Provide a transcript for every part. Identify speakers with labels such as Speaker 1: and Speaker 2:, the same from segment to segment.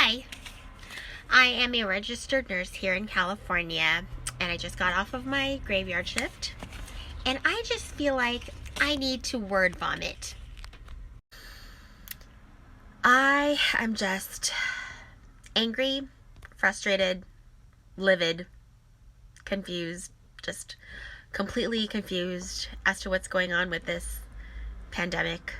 Speaker 1: Hi, I am a registered nurse here in California, and I just got off of my graveyard shift, and I just feel like I need to word vomit. I am just angry, frustrated, livid, confused, just completely confused as to what's going on with this pandemic.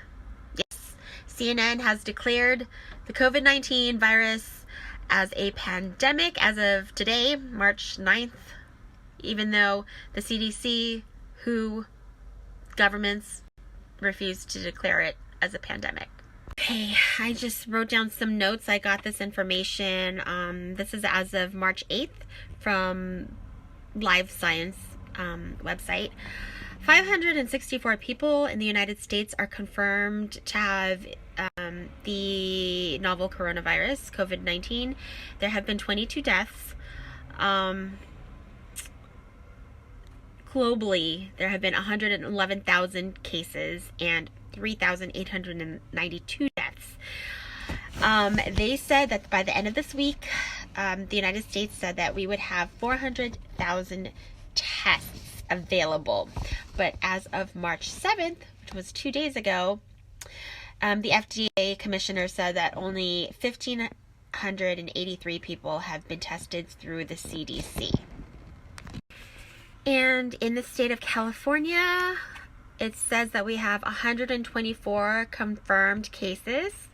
Speaker 1: Yes, CNN has declared the Covid-19 virus as a pandemic as of today, March 9th, even though the CDC, WHO, governments refused to declare it as a pandemic. Okay, I just wrote down some notes. I got this information. This is as of March 8th from Live Science website. 564 people in the United States are confirmed to have the novel coronavirus, COVID-19. There have been 22 deaths. Globally, there have been 111,000 cases and 3,892 deaths. They said that by the end of this week, the United States said that we would have 400,000 tests available. But as of March 7th, which was 2 days ago, the FDA commissioner said that only 1,583 people have been tested through the CDC. And in the state of California, it says that we have 124 confirmed cases.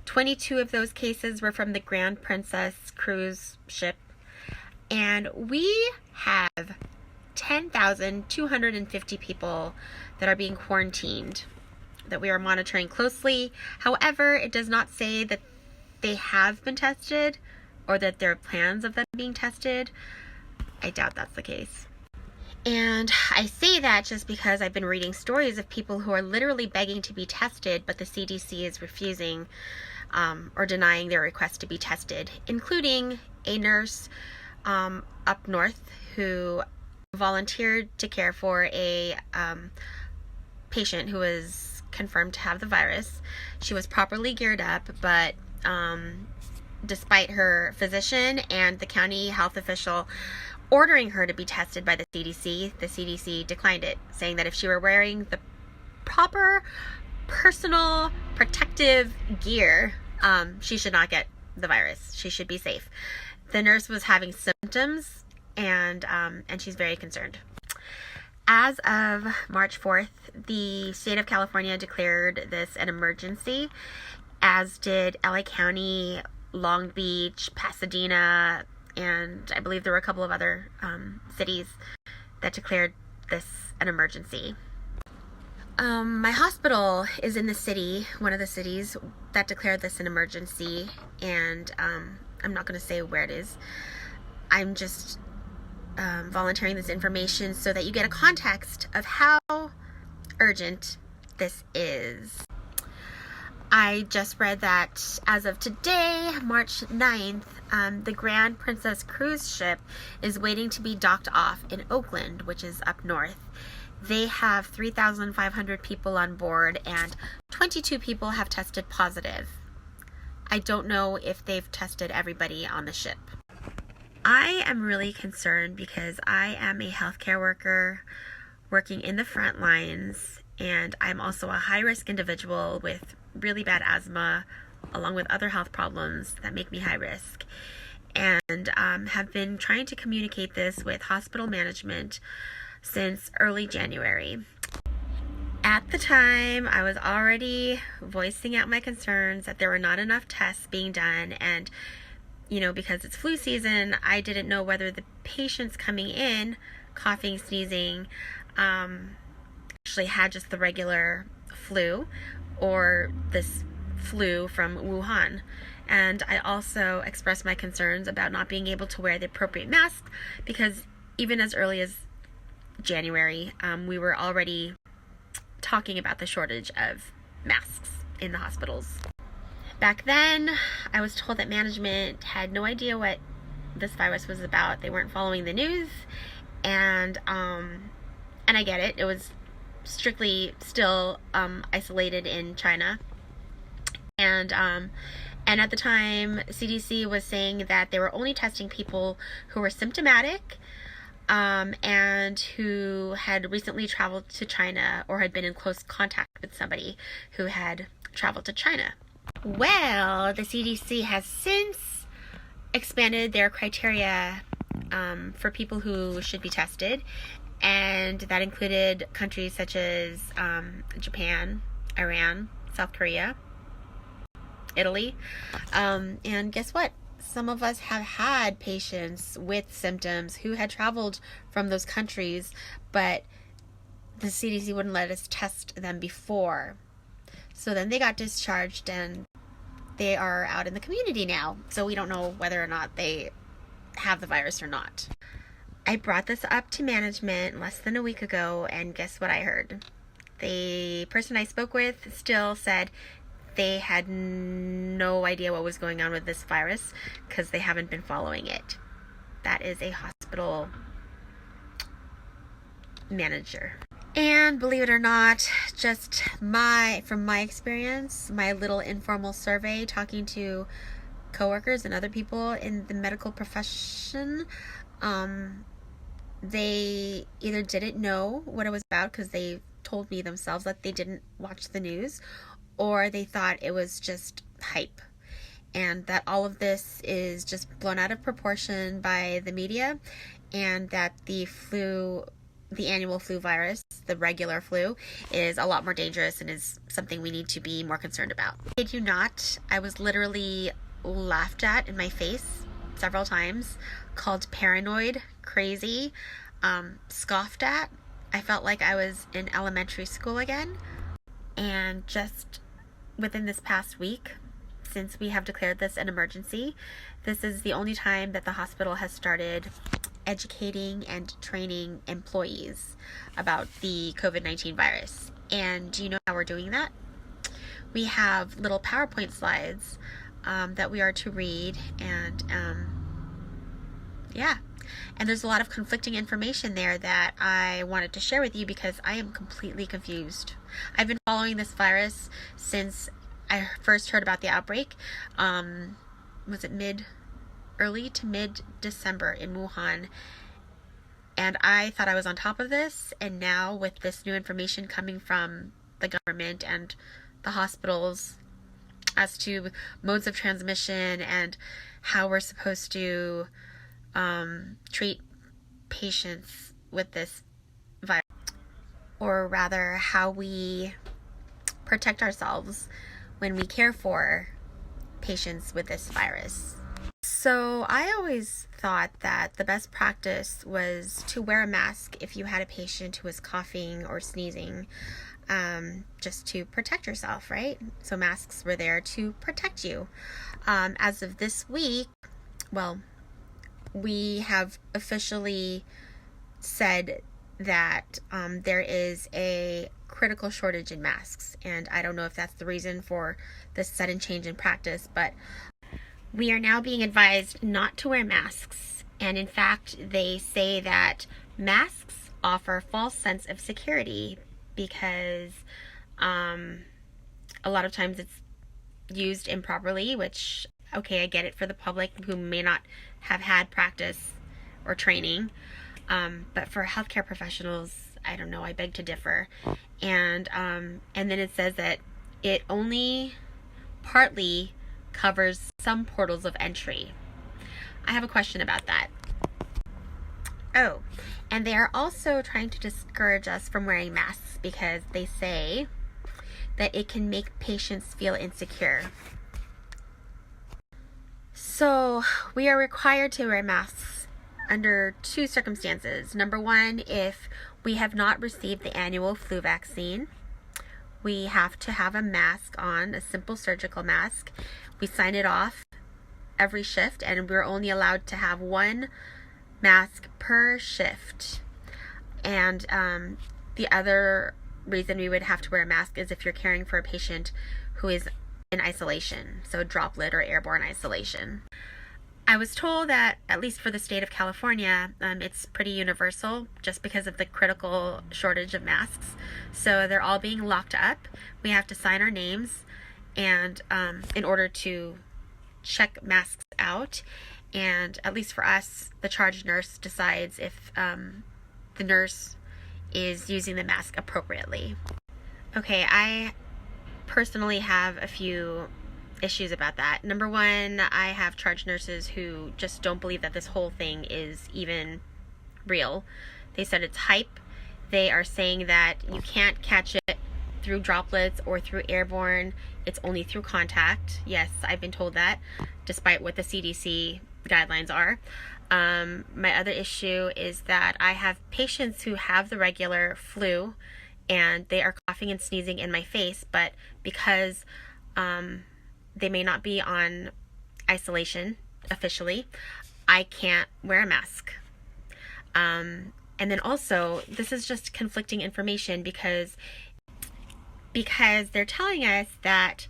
Speaker 1: 22 of those cases were from the Grand Princess cruise ship. And we have 10,250 people that are being quarantined that we are monitoring closely. However, it does not say that they have been tested or that there are plans of them being tested. I doubt that's the case. And I say that just because I've been reading stories of people who are literally begging to be tested, but the CDC is refusing or denying their request to be tested, including a nurse up north who volunteered to care for a patient who was confirmed to have the virus. She was properly geared up, but despite her physician and the county health official ordering her to be tested by the CDC declined it, saying that if she were wearing the proper personal protective gear, she should not get the virus. She should be safe. The nurse was having symptoms, and she's very concerned. As of March 4th, the state of California declared this an emergency, as did LA County, Long Beach, Pasadena, and I believe there were a couple of other cities that declared this an emergency. My hospital is in the city, one of the cities that declared this an emergency, and I'm not going to say where it is. I'm just volunteering this information so that you get a context of how urgent this is. I just read that as of today, March 9th, the Grand Princess cruise ship is waiting to be docked off in Oakland, which is up north. They have 3,500 people on board and 22 people have tested positive. I don't know if they've tested everybody on the ship. I am really concerned because I am a healthcare worker working in the front lines, and I'm also a high-risk individual with really bad asthma, along with other health problems that make me high risk, and have been trying to communicate this with hospital management since early January. At the time, I was already voicing out my concerns that there were not enough tests being done, and because it's flu season, I didn't know whether the patients coming in, coughing, sneezing, actually had just the regular flu or this flu from Wuhan. And I also expressed my concerns about not being able to wear the appropriate mask, because even as early as January, we were already talking about the shortage of masks in the hospitals. Back then, I was told that management had no idea what this virus was about. They weren't following the news, and I get it. It was strictly still isolated in China, and And at the time, CDC was saying that they were only testing people who were symptomatic and who had recently traveled to China or had been in close contact with somebody who had traveled to China. Well, the CDC has since expanded their criteria for people who should be tested, and that included countries such as Japan, Iran, South Korea, Italy, and guess what? Some of us have had patients with symptoms who had traveled from those countries, but the CDC wouldn't let us test them before. So then they got discharged and they are out in the community now. So we don't know whether or not they have the virus or not. I brought this up to management less than a week ago, and guess what I heard? The person I spoke with still said they had no idea what was going on with this virus because they haven't been following it. That is a hospital manager. And believe it or not, just from my experience, my little informal survey talking to coworkers and other people in the medical profession, they either didn't know what it was about because they told me themselves that they didn't watch the news, or they thought it was just hype and that all of this is just blown out of proportion by the media, and that the annual flu virus, the regular flu, is a lot more dangerous and is something we need to be more concerned about. I kid you not, I was literally laughed at in my face several times, called paranoid, crazy, scoffed at. I felt like I was in elementary school again. And just within this past week, since we have declared this an emergency, this is the only time that the hospital has started educating and training employees about the COVID-19 virus. And do you know how we're doing that? We have little PowerPoint slides that we are to read, and and there's a lot of conflicting information there that I wanted to share with you because I am completely confused. I've been following this virus since I first heard about the outbreak. Was it early to mid-December in Wuhan? And I thought I was on top of this, and now with this new information coming from the government and the hospitals as to modes of transmission and how we're supposed to treat patients with this virus, or rather how we protect ourselves when we care for patients with this virus. So I always thought that the best practice was to wear a mask if you had a patient who was coughing or sneezing, just to protect yourself, right? So masks were there to protect you. As of this week, we have officially said that there is a critical shortage in masks, and I don't know if that's the reason for this sudden change in practice, but we are now being advised not to wear masks. And in fact, they say that masks offer a false sense of security because a lot of times it's used improperly, which, okay, I get it for the public who may not have had practice or training, but for healthcare professionals, I don't know, I beg to differ. And then it says that it only partly covers some portals of entry. I have a question about that. Oh, and they are also trying to discourage us from wearing masks because they say that it can make patients feel insecure. So we are required to wear masks under two circumstances. Number one, if we have not received the annual flu vaccine, we have to have a mask on, a simple surgical mask. We sign it off every shift, and we're only allowed to have one mask per shift. And the other reason we would have to wear a mask is if you're caring for a patient who is in isolation, so droplet or airborne isolation. I was told that, at least for the state of California, it's pretty universal just because of the critical shortage of masks. So they're all being locked up. We have to sign our names, and in order to check masks out, and at least for us, the charge nurse decides if the nurse is using the mask appropriately. Okay, I personally have a few issues about that. Number one, I have charge nurses who just don't believe that this whole thing is even real. They said it's hype. They are saying that you can't catch it through droplets or through airborne. It's only through contact. Yes, I've been told that, despite what the CDC guidelines are. My other issue is that I have patients who have the regular flu and they are coughing and sneezing in my face, but because they may not be on isolation officially, I can't wear a mask. And then also, this is just conflicting information because they're telling us that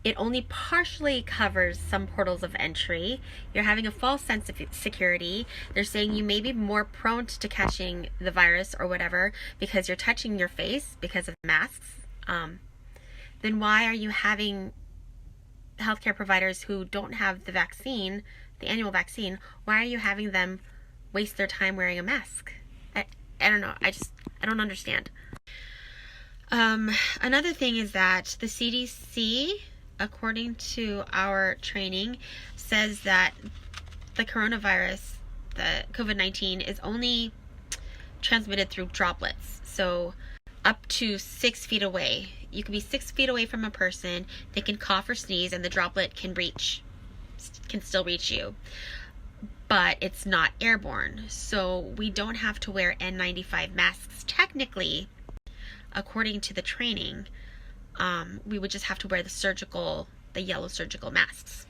Speaker 1: it only partially covers some portals of entry. You're having a false sense of security. They're saying you may be more prone to catching the virus or whatever because you're touching your face because of masks. Then why are you having healthcare providers who don't have the vaccine, the annual vaccine, why are you having them waste their time wearing a mask? I don't know. I don't understand. Another thing is that the CDC, according to our training, says that the coronavirus, the COVID-19, is only transmitted through droplets. So up to 6 feet away. You can be 6 feet away from a person, they can cough or sneeze, and the droplet can still reach you. But it's not airborne. So we don't have to wear N95 masks technically. According to the training, we would just have to wear the yellow surgical masks.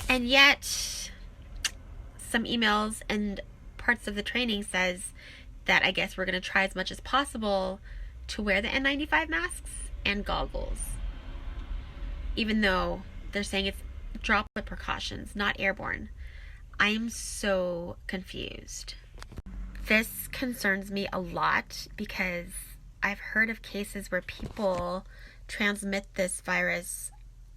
Speaker 1: And yet, some emails and parts of the training says that I guess we're going to try as much as possible to wear the N95 masks and goggles. Even though they're saying it's droplet precautions, not airborne. I am so confused. This concerns me a lot because I've heard of cases where people transmit this virus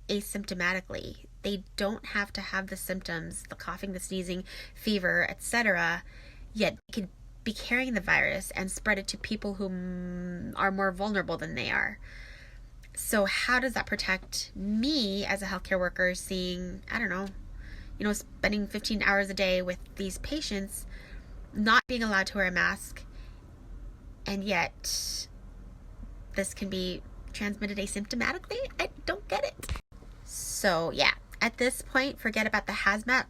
Speaker 1: asymptomatically. They don't have to have the symptoms, the coughing, the sneezing, fever, etc., yet they could be carrying the virus and spread it to people who are more vulnerable than they are. So how does that protect me as a healthcare worker seeing, spending 15 hours a day with these patients, not being allowed to wear a mask, and yet this can be transmitted asymptomatically? I don't get it. So yeah, at this point, forget about the hazmat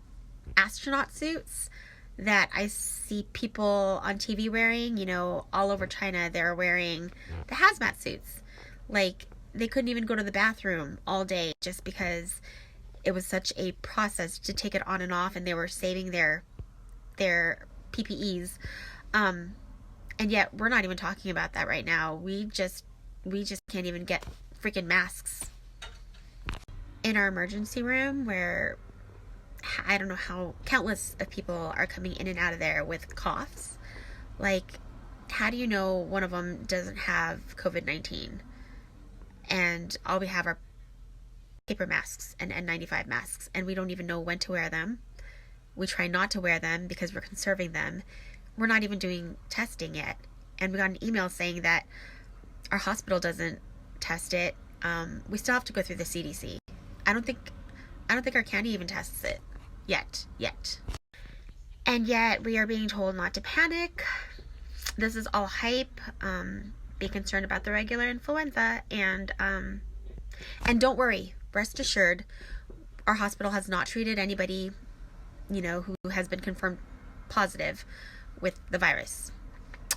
Speaker 1: astronaut suits that I see people on TV wearing. All over China, they're wearing the hazmat suits. Like, they couldn't even go to the bathroom all day just because it was such a process to take it on and off, and they were saving their PPEs. And yet we're not even talking about that right now. We just can't even get freaking masks. In our emergency room, where I don't know how countless of people are coming in and out of there with coughs. Like, how do you know one of them doesn't have COVID-19? And all we have are paper masks and N95 masks, and we don't even know when to wear them. We try not to wear them because we're conserving them. We're not even doing testing yet. And we got an email saying that our hospital doesn't test it. We still have to go through the CDC. I don't think our county even tests it yet. And yet we are being told not to panic. This is all hype. Be concerned about the regular influenza, and don't worry. Rest assured, our hospital has not treated anybody, who has been confirmed positive with the virus.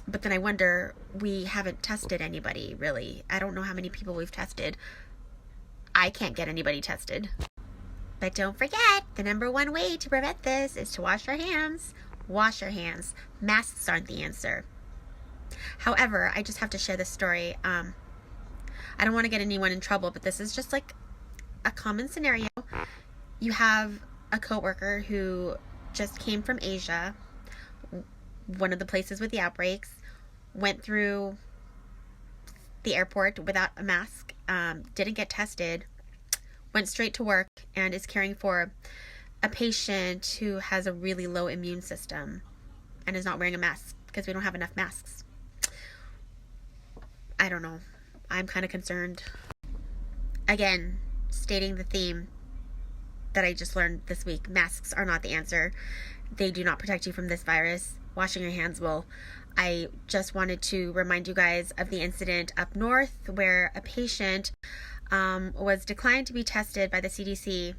Speaker 1: But then I wonder, we haven't tested anybody, really. I don't know how many people we've tested. I can't get anybody tested. But don't forget, the number one way to prevent this is to wash our hands. Wash your hands. Masks aren't the answer. However, I just have to share this story. I don't want to get anyone in trouble, but this is just like a common scenario. You have a coworker who just came from Asia, one of the places with the outbreaks, went through the airport without a mask, didn't get tested, went straight to work and is caring for a patient who has a really low immune system and is not wearing a mask because we don't have enough masks. I don't know. I'm kind of concerned. Again, stating the theme that I just learned this week. Masks are not the answer. They do not protect you from this virus. Washing your hands will. I just wanted to remind you guys of the incident up north where a patient was declined to be tested by the CDC.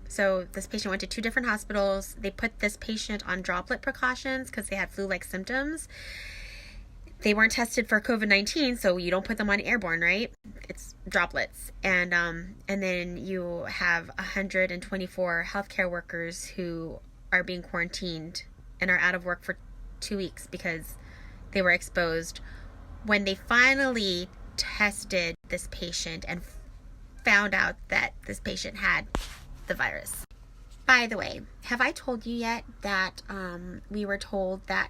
Speaker 1: So this patient went to 2 different hospitals. They put this patient on droplet precautions because they had flu-like symptoms. They weren't tested for COVID-19, so you don't put them on airborne, right? It's droplets. And then you have 124 healthcare workers who are being quarantined and are out of work for 2 weeks because they were exposed. When they finally tested this patient and found out that this patient had the virus. By the way, have I told you yet that we were told that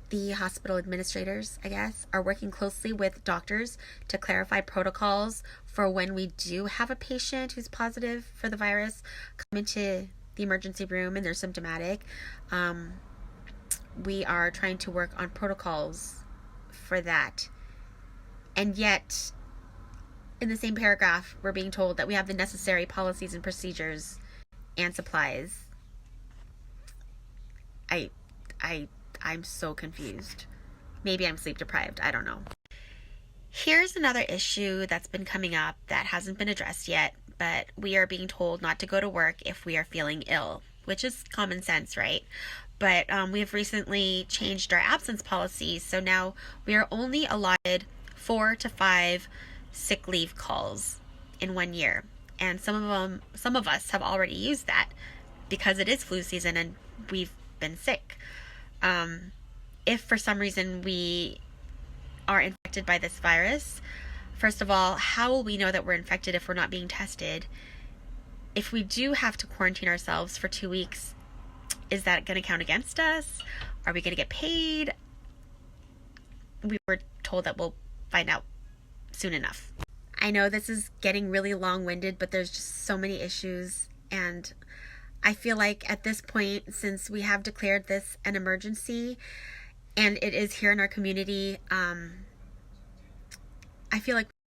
Speaker 1: the hospital administrators, I guess, are working closely with doctors to clarify protocols for when we do have a patient who's positive for the virus come into the emergency room and they're symptomatic. We are trying to work on protocols for that. And yet, in the same paragraph, we're being told that we have the necessary policies and procedures and supplies. I'm so confused. Maybe I'm sleep deprived. I don't know. Here's another issue that's been coming up that hasn't been addressed yet, but we are being told not to go to work if we are feeling ill, which is common sense, right? But we have recently changed our absence policies, so now we are only allotted 4 to 5 sick leave calls in 1 year, and some of us have already used that because it is flu season and we've been sick. If for some reason we are infected by this virus, first of all, how will we know that we're infected if we're not being tested? If we do have to quarantine ourselves for 2 weeks, is that going to count against us? Are we going to get paid? We were told that we'll find out soon enough. I know this is getting really long-winded, but there's just so many issues, and I feel like at this point, since we have declared this an emergency and it is here in our community, I feel like